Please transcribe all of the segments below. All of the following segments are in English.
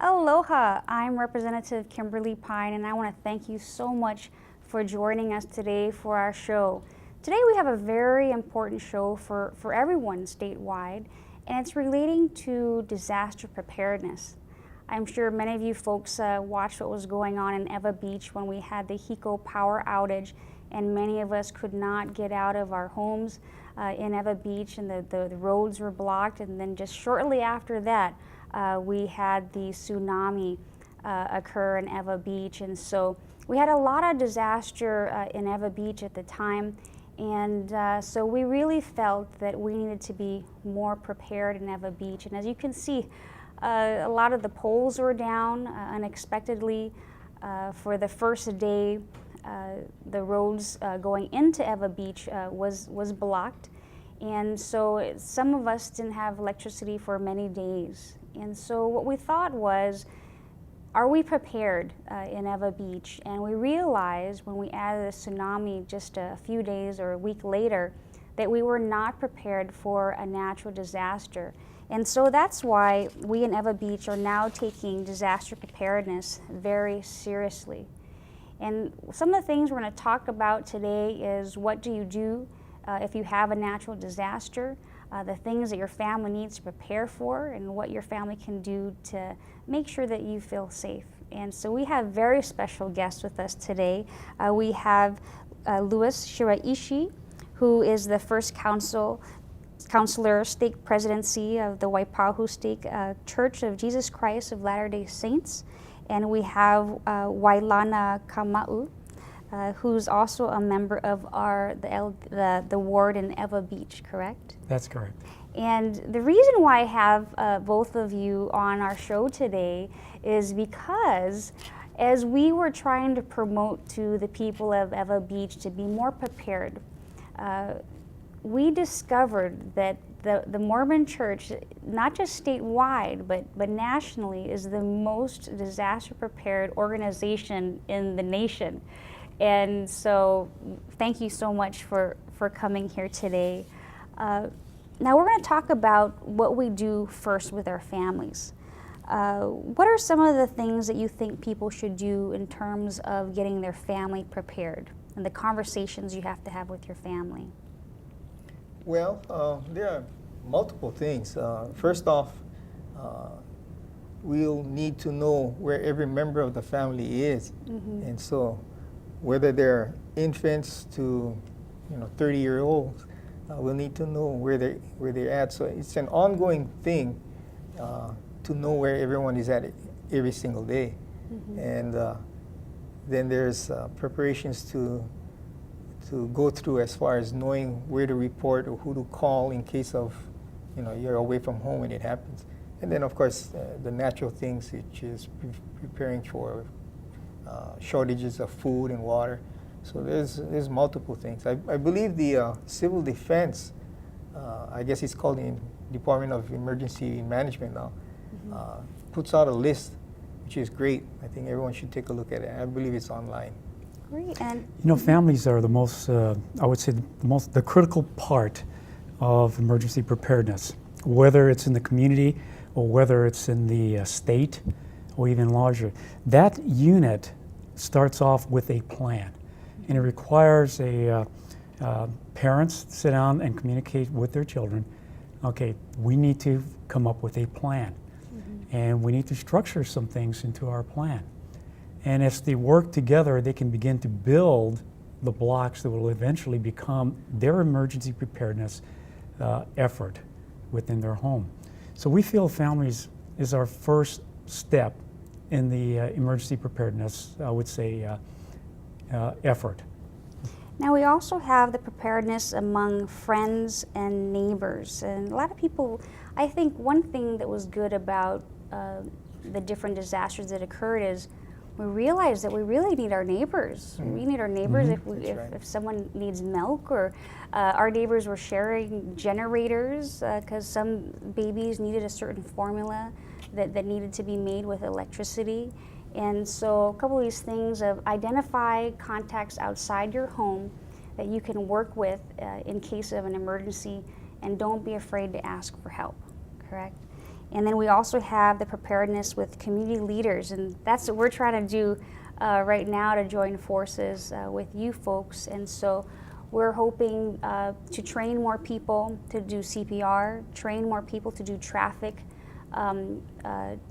Aloha, I'm Representative Kymberly Pine, and I want to thank you so much for joining us today for our show. Today we have a very important show for everyone statewide, and it's relating to disaster preparedness. I'm sure many of you folks watched what was going on in Ewa Beach when we had the HECO power outage, and many of us could not get out of our homes in Ewa Beach, and the roads were blocked. And then just shortly after that, we had the tsunami occur in Ewa Beach. And so we had a lot of disaster in Ewa Beach at the time. And so we really felt that we needed to be more prepared in Ewa Beach. And as you can see, a lot of the poles were down unexpectedly. For the first day, the roads going into Ewa Beach was blocked. And so some of us didn't have electricity for many days. And so what we thought was, are we prepared in Ewa Beach? And we realized when we added a tsunami just a few days or a week later that we were not prepared for a natural disaster. And so that's why we in Ewa Beach are now taking disaster preparedness very seriously. And some of the things we're going to talk about today is what do you do if you have a natural disaster, the things that your family needs to prepare for, and what your family can do to make sure that you feel safe. And so we have very special guests with us today. We have Louis Shiraishi, who is the first counselor, stake presidency of the Waipahu Stake Church of Jesus Christ of Latter-day Saints. And we have Wailana Kamauu, who's also a member of the ward in Ewa Beach, correct? That's correct. And the reason why I have both of you on our show today is because as we were trying to promote to the people of Ewa Beach to be more prepared, we discovered that the Mormon Church, not just statewide, but nationally, is the most disaster prepared organization in the nation. And so thank you so much for coming here today. Now we're going to talk about what we do first with our families. What are some of the things that you think people should do in terms of getting their family prepared and the conversations you have to have with your family? Well, there are multiple things. First off, we'll need to know where every member of the family is. Mm-hmm. And so whether they're infants to 30-year-olds, we'll need to know where they're at. So it's an ongoing thing to know where everyone is at every single day. Mm-hmm. And then there's preparations to go through as far as knowing where to report or who to call in case of you're away from home and it happens. And then of course the natural things, which is preparing for shortages of food and water. So there's multiple things. I believe the Civil Defense, I guess it's called the Department of Emergency Management now, mm-hmm. Puts out a list, which is great. I think everyone should take a look at it. I believe it's online. Great. And families are the most, I would say, the critical part of emergency preparedness, whether it's in the community or whether it's in the state or even larger. That unit starts off with a plan, and it requires parents to sit down and communicate with their children. Okay, we need to come up with a plan, mm-hmm. and we need to structure some things into our plan. And as they work together, they can begin to build the blocks that will eventually become their emergency preparedness effort within their home. So we feel families is our first step in the emergency preparedness, I would say, effort. Now we also have the preparedness among friends and neighbors. And a lot of people, I think one thing that was good about the different disasters that occurred is we realized that we really need our neighbors. Mm-hmm. We need our neighbors Mm-hmm. if someone needs milk, or our neighbors were sharing generators because some babies needed a certain formula that needed to be made with electricity. And so a couple of these things of identify contacts outside your home that you can work with in case of an emergency, and don't be afraid to ask for help, correct? And then we also have the preparedness with community leaders, and that's what we're trying to do right now, to join forces with you folks. And so we're hoping to train more people to do CPR, train more people to do traffic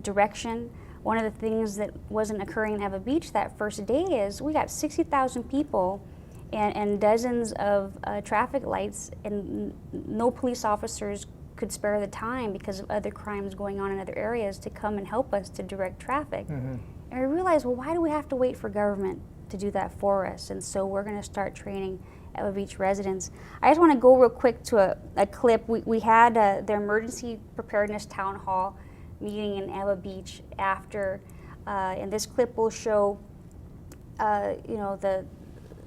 direction. One of the things that wasn't occurring in Eva Beach that first day is we got 60,000 people and dozens of traffic lights, and no police officers could spare the time because of other crimes going on in other areas to come and help us to direct traffic. And we realized, well, why do we have to wait for government to do that for us? And so we're going to start training Eva Beach residents. I just want to go real quick to a clip. We had the Emergency Preparedness Town Hall meeting in Eva Beach after, and this clip will show,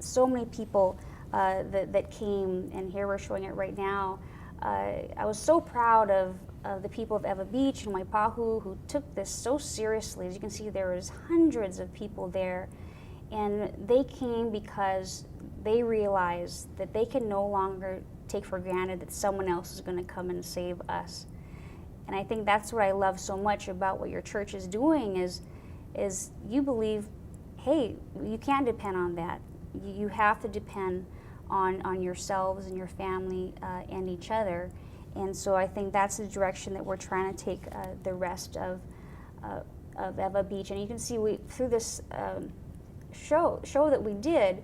so many people that came, and here we're showing it right now. I was so proud of the people of Eva Beach and Waipahu who took this so seriously. As you can see, there was hundreds of people there, and they came because they realized that they can no longer take for granted that someone else is going to come and save us. And I think that's what I love so much about what your church is doing is you believe, hey, you can't depend on that. You have to depend on yourselves and your family and each other. And so I think that's the direction that we're trying to take the rest of Eva Beach. And you can see through this show that we did,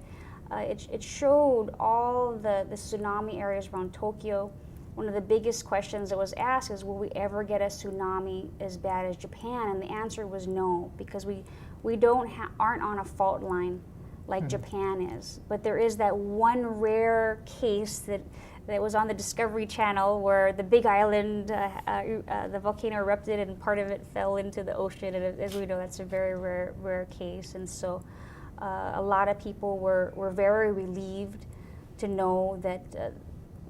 it showed all the tsunami areas around Tokyo. One of the biggest questions that was asked is, will we ever get a tsunami as bad as Japan? And the answer was no, because we aren't on a fault line like Japan is. But there is that one rare case that was on the Discovery Channel where the Big Island, the volcano erupted and part of it fell into the ocean. And as we know, that's a very rare case. And so a lot of people were very relieved to know that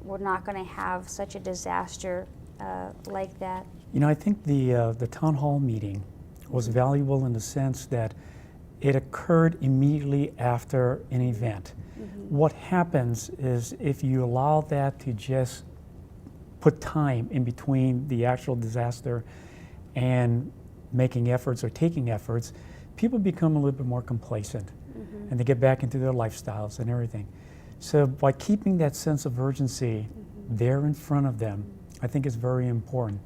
we're not going to have such a disaster like that. You know, I think the town hall meeting was valuable in the sense that it occurred immediately after an event. What happens is if you allow that to just put time in between the actual disaster and making efforts or taking efforts, people become a little bit more complacent and they get back into their lifestyles and everything. So by keeping that sense of urgency there in front of them, I think is very important.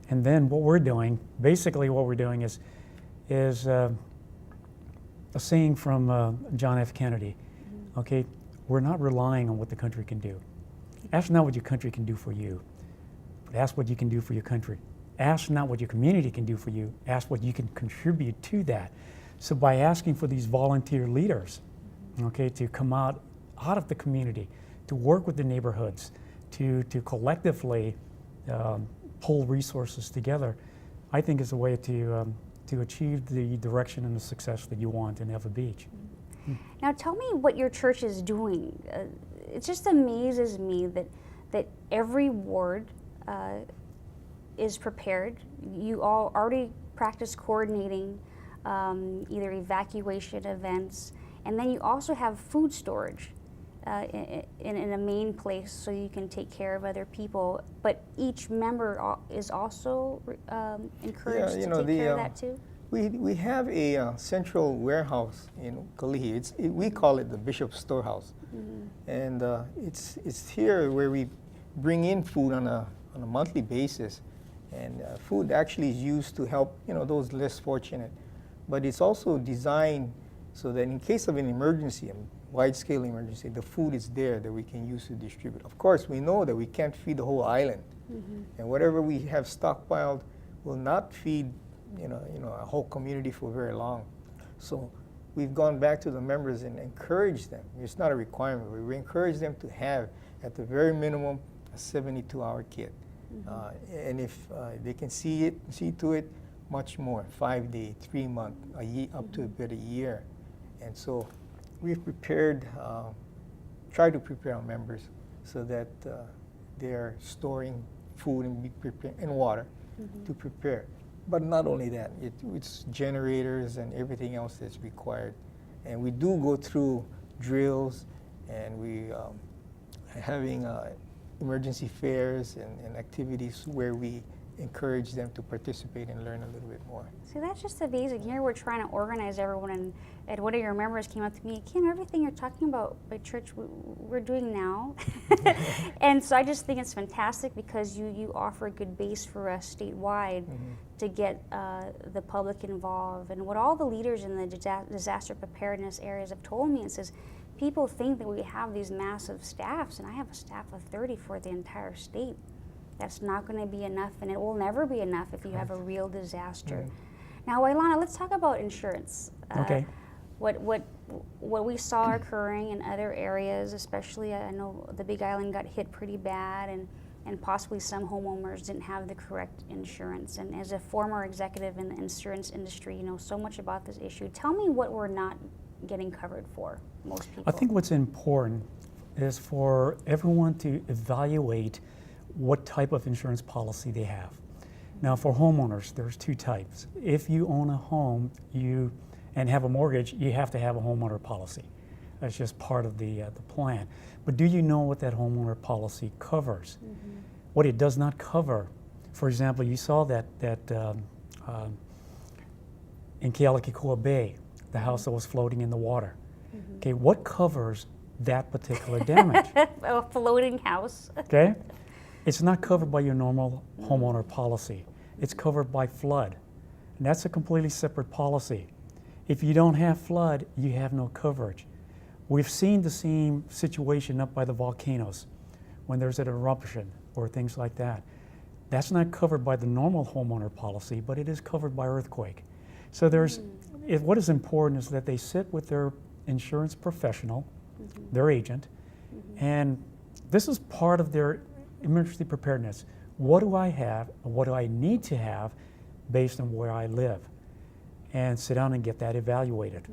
And then what we're doing, basically what we're doing is a saying from John F. Kennedy, okay, we're not relying on what the country can do. Ask not what your country can do for you, but ask what you can do for your country. Ask not what your community can do for you, ask what you can contribute to that. So by asking for these volunteer leaders, okay, to come out of the community, to work with the neighborhoods, to collectively pull resources together, I think is a way to achieve the direction and the success that you want in Eva Beach. Now tell me what your church is doing. It just amazes me that every ward is prepared. You all already practice coordinating either evacuation events, and then you also have food storage in a main place so you can take care of other people. But each member is also encouraged to take care of that too? We have a central warehouse in Kalihi. We call it the Bishop's Storehouse. And it's here where we bring in food on a monthly basis. And food actually is used to help those less fortunate. But it's also designed so that in case of an emergency, a wide-scale emergency, the food is there that we can use to distribute. Of course, we know that we can't feed the whole island. And whatever we have stockpiled will not feed a whole community for very long. So we've gone back to the members and encouraged them. It's not a requirement, but we encourage them to have, at the very minimum, a 72-hour kit. And if they can see to it, much more, 5-day, 3-month, a year, up to about a year. And so we've prepared, tried to prepare our members so that they're storing food and water to prepare. But not only that, it's generators and everything else that's required. And we do go through drills, and we having emergency fairs and activities where we encourage them to participate and learn a little bit more. See, that's just the basic. Here we're trying to organize everyone, and one of your members came up to me, Kim, everything you're talking about by church, we're doing now. And so I just think it's fantastic because you offer a good base for us statewide to get the public involved. And what all the leaders in the disaster preparedness areas have told me, it says, people think that we have these massive staffs, and I have a staff of 30 for the entire state. That's not going to be enough, and it will never be enough if you have a real disaster. Now, Wailana, let's talk about insurance. Okay. What we saw occurring in other areas, especially I know the Big Island got hit pretty bad, and possibly some homeowners didn't have the correct insurance. And as a former executive in the insurance industry, you know so much about this issue. Tell me what we're not getting covered for, most people. I think what's important is for everyone to evaluate what type of insurance policy they have. Now, for homeowners, there's two types. If you own a home and have a mortgage, you have to have a homeowner policy. That's just part of the plan. But do you know what that homeowner policy covers? What it does not cover, for example, you saw that in Kealakekua Bay, the house that was floating in the water. Okay, what covers that particular damage? A floating house. Okay? It's not covered by your normal homeowner policy. It's covered by flood. And that's a completely separate policy. If you don't have flood, you have no coverage. We've seen the same situation up by the volcanoes when there's an eruption or things like that. That's not covered by the normal homeowner policy, but it is covered by earthquake. So what is important is that they sit with their insurance professional, their agent, and this is part of their emergency preparedness. What do I have, and what do I need to have based on where I live? And sit down and get that evaluated.